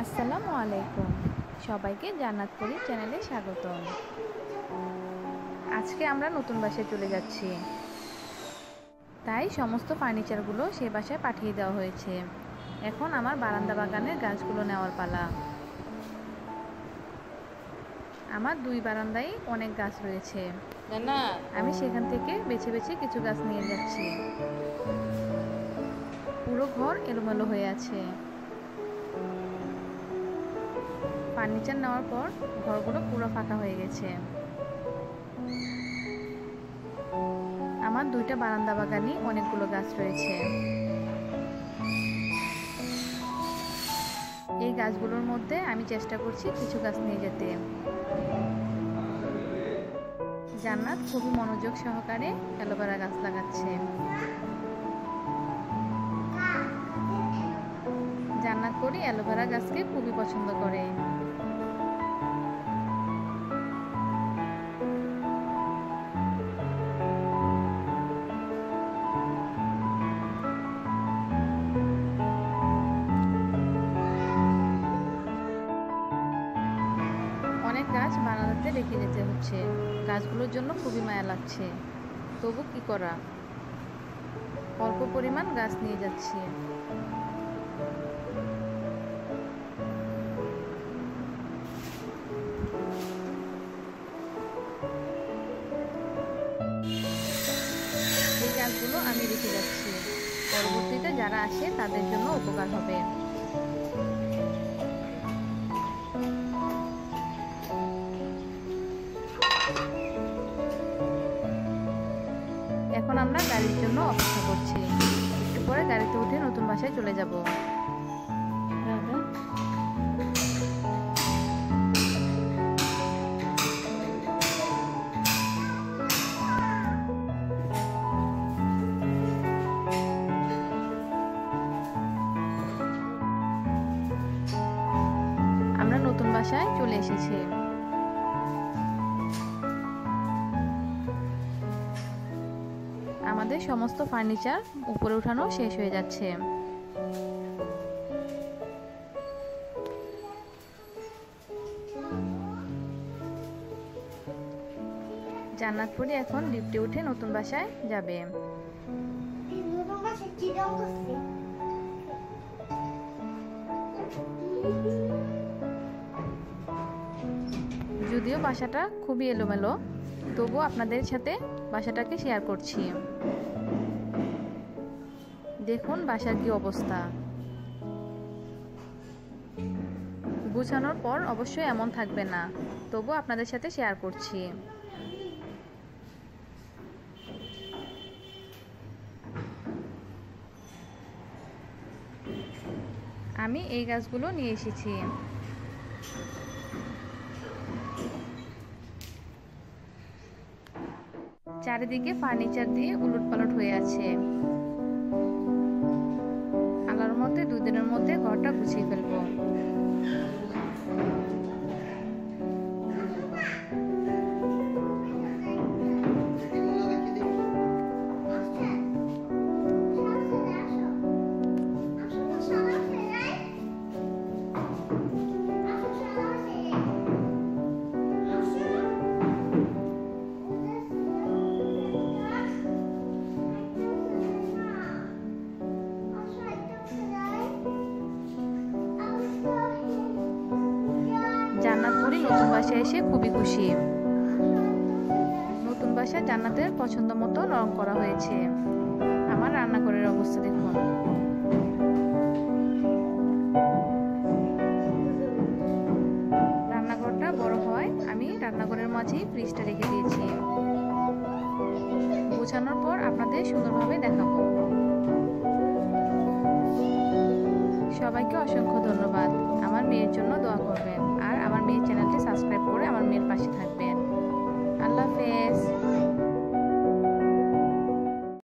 আসসালামু আলাইকুম, সবাইকে জান্নাত পরি চ্যানেলে স্বাগতম। আজকে আমরা নতুন বাসায় চলে যাচ্ছি, তাই সমস্ত ফার্নিচারগুলো সে বাসায় পাঠিয়ে দেওয়া হয়েছে। এখন আমার বারান্দা বাগানের গাছগুলো নেওয়ার পালা। আমার দুই বারান্দায় অনেক গাছ রয়েছে, আমি সেখান থেকে বেছে বেছে কিছু গাছ নিয়ে যাচ্ছি। পুরো ঘর এলোমেলো হয়ে আছে। ফার্নিচার নেওয়ার পর ঘরগুলো পুরো ফাঁকা হয়ে গেছে। আমার দুইটা বারান্দা বাগানে অনেকগুলো গাছ রয়েছে। এই গাছগুলোর মধ্যে আমি চেষ্টা করছি কিছু গাছ নিয়ে যেতে। জান্নাত খুবই মনোযোগ সহকারে অ্যালোভেরা গাছ লাগাচ্ছে। জান্নাত পরি অ্যালোভেরা গাছকে খুবই পছন্দ করে। অনেক গাছ বারান্দাতে রেখে যেতে হচ্ছে, গাছগুলোর জন্য খুবই মায়া লাগছে, তবু কি করা, অল্প পরিমাণ গাছ নিয়ে যাচ্ছি। এই গাছগুলো আমি রেখে যাচ্ছি, পরবর্তীতে যারা আসে তাদের জন্য উপকার হবে। এখন আমরা গাড়ির জন্য অপেক্ষা করছি, একটু পরে গাড়িতে উঠে নতুন বাসায় চলে যাব। আমরা নতুন বাসায় চলে এসেছি। আমাদের সমস্ত ফার্নিচার উপরে উঠানো শেষ হয়ে যাচ্ছে। জান্নাত পরি এখন লিফটে উঠে নতুন বাসায় যাবে। যদিও বাসাটা খুবই এলোমেলো, তবুও আপনাদের সাথে বাসাটাকে শেয়ার করছি। দেখুন বাসার কি অবস্থা। গুছানোর পর অবশ্যই এমন থাকবে না, তবু আপনাদের সাথে শেয়ার করছি। আমি এই গাছগুলো নিয়ে এসেছি। চারিদিকে ফার্নিচার দিয়ে উলটপালট হয়ে আছে। আল্লাহর মতে 2 দিনের মধ্যে ঘরটা গুছিয়ে ফেলবো। জান্নাত পরি নতুন বাসায় এসে খুবই খুশি। নতুন বাসায় জান্নাতের পছন্দ মতো রং করা হয়েছে। আমার রান্নাঘরের অবস্থা দেখুন। রান্নাঘরটা বড় হয়, আমি রান্নাঘরের মাঝেই ফ্রিজটা রেখে দিয়েছি। গোছানোর পর আপনাদের সুন্দরভাবে দেখাবো। সবাইকে অসংখ্য ধন্যবাদ। আমার মেয়ের জন্য দোয়া করবেন আর আমার মেয়ের চ্যানেলটি সাবস্ক্রাইব করে আমার মেয়ের পাশে থাকবেন। আল্লাহ হাফেজ।